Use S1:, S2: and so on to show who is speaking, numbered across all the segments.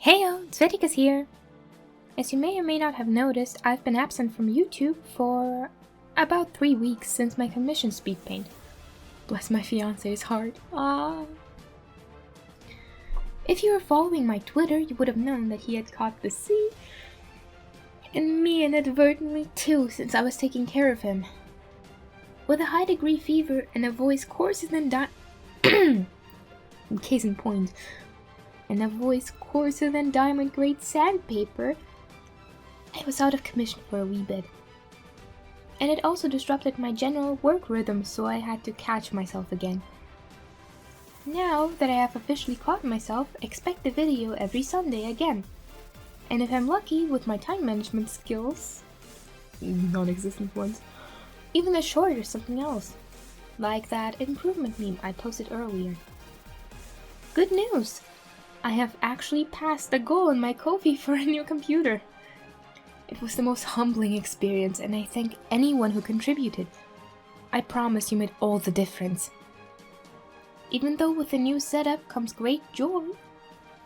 S1: Heyo, Zwetik is here! As you may or may not have noticed, I've been absent from YouTube for about 3 weeks since my commission SPEEDPAINT. Bless my fiance's heart. If you were following my Twitter, you would have known that he had caught the sea. And me inadvertently too, since I was taking care of him. With a high degree fever and a voice coarser than case in point, and a voice coarser than diamond grade sandpaper, I was out of commission for a wee bit. And it also disrupted my general work rhythm, so I had to catch myself again. Now that I have officially caught myself, expect the video every Sunday again. And if I'm lucky with my time management skills, non-existent ones, even a short or something else, like that improvement meme I posted earlier. Good news! I have actually passed the goal in my Ko-fi for a new computer. It was the most humbling experience, and I thank anyone who contributed. I promise you made all the difference. Even though with the new setup comes great joy,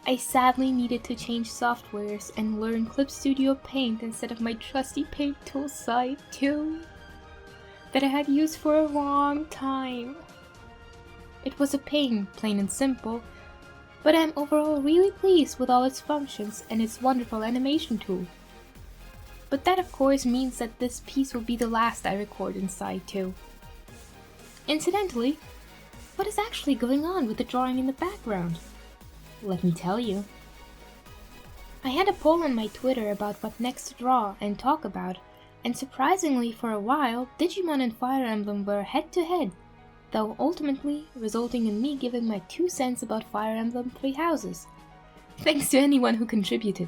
S1: I sadly needed to change softwares and learn Clip Studio Paint instead of my trusty Paint Tool SAI 2 that I had used for a long time. It was a pain, plain and simple, but I'm overall really pleased with all its functions and its wonderful animation tool. But that of course means that this piece will be the last I record in SAI 2. Incidentally, what is actually going on with the drawing in the background? Let me tell you. I had a poll on my Twitter about what next to draw and talk about, and surprisingly for a while, Digimon and Fire Emblem were head to head, though ultimately resulting in me giving my 2 cents about Fire Emblem 3 Houses. Thanks to anyone who contributed.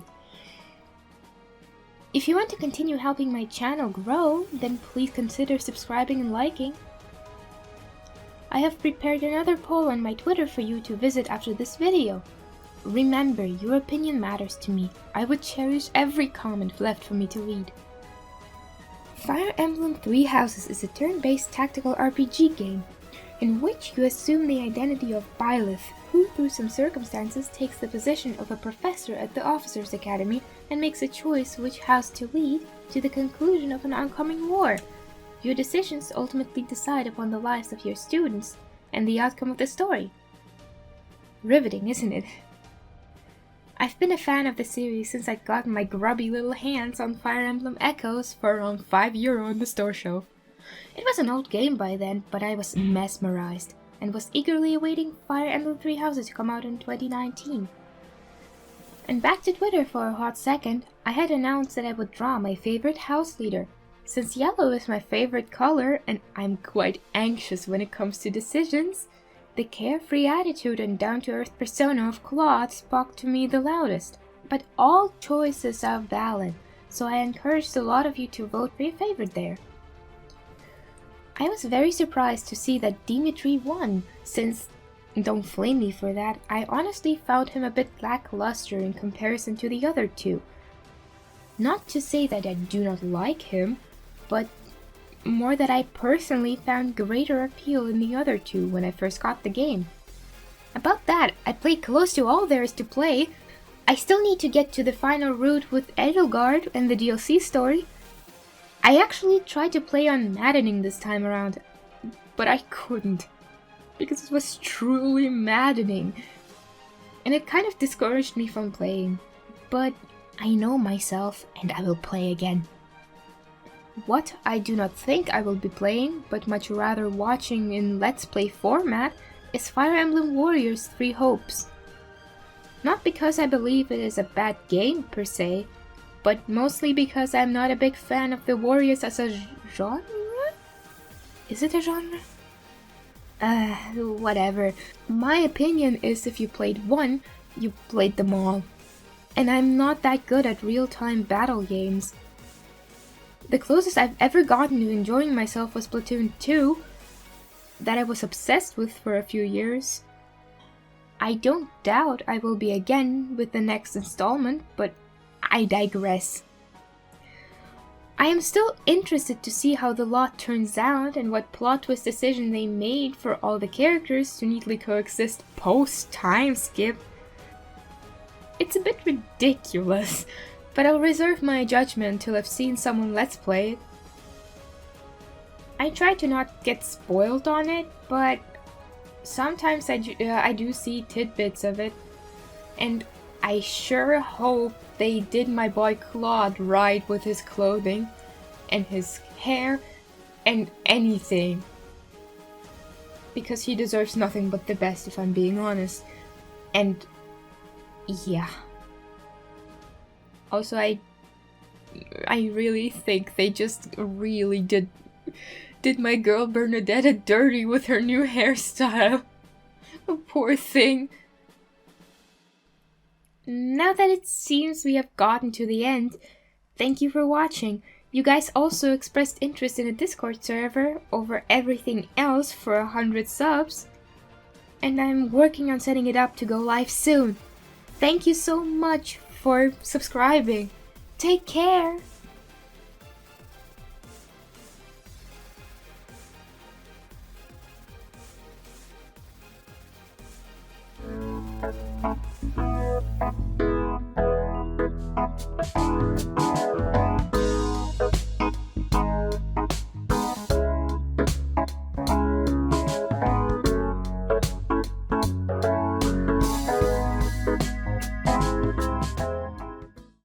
S1: If you want to continue helping my channel grow, then please consider subscribing and liking. I have prepared another poll on my Twitter for you to visit after this video. Remember, your opinion matters to me. I would cherish every comment left for me to read. Fire Emblem 3 Houses is a turn-based tactical RPG game, in which you assume the identity of Byleth, who through some circumstances takes the position of a professor at the Officers' Academy and makes a choice which house to lead to the conclusion of an oncoming war. Your decisions ultimately decide upon the lives of your students and the outcome of the story. Riveting, isn't it? I've been a fan of the series since I'd gotten my grubby little hands on Fire Emblem Echoes for around €5 on the store shelf. It was an old game by then, but I was mesmerized and was eagerly awaiting Fire Emblem 3 Houses to come out in 2019. And back to Twitter for a hot second, I had announced that I would draw my favorite house leader. Since yellow is my favorite color and I'm quite anxious when it comes to decisions, the carefree attitude and down-to-earth persona of Claude spoke to me the loudest. But all choices are valid, so I encouraged a lot of you to vote for your favorite there. I was very surprised to see that Dimitri won, since, don't flame me for that, I honestly found him a bit lackluster in comparison to the other two. Not to say that I do not like him, but more that I personally found greater appeal in the other two when I first got the game. About that, I played close to all there is to play. I still need to get to the final route with Edelgard and the DLC story. I actually tried to play on maddening this time around, but I couldn't, because it was truly maddening, and it kind of discouraged me from playing. But I know myself, and I will play again. What I do not think I will be playing, but much rather watching in Let's Play format, is Fire Emblem Warriors 3 Hopes. Not because I believe it is a bad game per se, but mostly because I'm not a big fan of the Warriors as a genre? Is it a genre? Whatever. My opinion is if you played one, you played them all. And I'm not that good at real-time battle games. The closest I've ever gotten to enjoying myself was Splatoon 2, that I was obsessed with for a few years. I don't doubt I will be again with the next installment, but I digress. I am still interested to see how the lot turns out and what plot twist decision they made for all the characters to neatly coexist post-time skip. It's a bit ridiculous, but I'll reserve my judgment till I've seen someone let's play it. I try to not get spoiled on it, but sometimes I do see tidbits of it, and I sure hope they did my boy Claude right with his clothing and his hair and anything. Because he deserves nothing but the best, if I'm being honest. And yeah. Also, I really think they just really did my girl Bernadette dirty with her new hairstyle. Oh, poor thing. Now that it seems we have gotten to the end, thank you for watching. You guys also expressed interest in a Discord server over everything else for 100 subs. And I'm working on setting it up to go live soon. Thank you so much for subscribing. Take care.